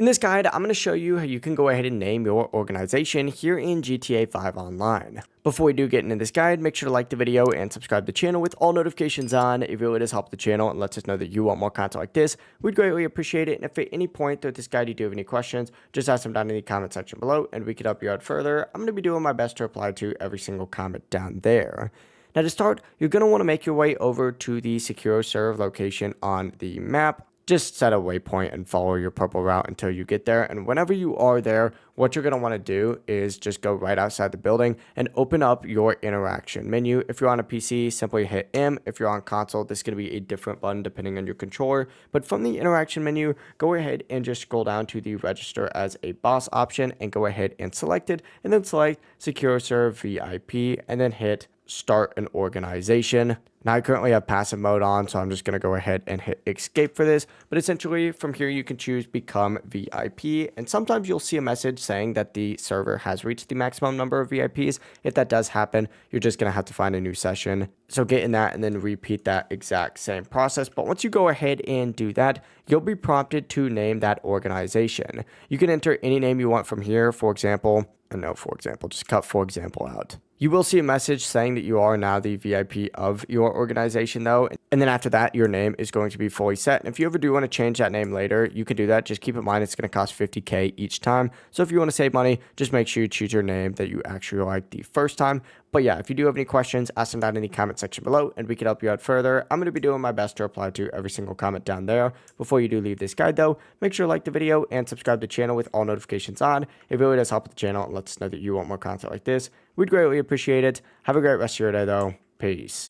In this guide, I'm going to show you how you can go ahead and name your organization here in GTA 5 Online. Before we do get into this guide, make sure to like the video and subscribe to the channel with all notifications on. It really does help the channel and lets us know that you want more content like this. We'd greatly appreciate it. And if at any point throughout this guide you do have any questions, just ask them down in the comment section below and we can help you out further. I'm going to be doing my best to reply to every single comment down there. Now to start, you're going to want to make your way over to the securoserv location on the map. Just set a waypoint and follow your purple route until you get there. And whenever you are there, what you're going to want to do is just go right outside the building and open up your interaction menu. If you're on a PC, simply hit M. If you're on console, this is going to be a different button depending on your controller. But from the interaction menu, go ahead and just scroll down to the register as a boss option and go ahead and select it. And then select securoserv VIP and then hit start an organization. Now I currently have passive mode on, so I'm just going to go ahead and hit escape for this. But essentially from here you can choose become VIP, and sometimes you'll see a message saying that the server has reached the maximum number of VIPs. If that does happen, you're just going to have to find a new session. So get in that and then repeat that exact same process. But once you go ahead and do that, you'll be prompted to name that organization. You can enter any name you want from here. For example, just cut for example out. You will see a message saying that you are now the VIP of your organization though. And then after that, your name is going to be fully set. And if you ever do want to change that name later, you can do that. Just keep in mind it's going to cost 50K each time. So if you want to save money, just make sure you choose your name that you actually like the first time. But yeah, if you do have any questions, ask them down in the comment section below and we can help you out further. I'm going to be doing my best to reply to every single comment down there. Before you do leave this guide though, make sure to like the video and subscribe to the channel with all notifications on. It really does help the channel and lets us know that you want more content like this. We'd greatly appreciate it. Have a great rest of your day though. Peace.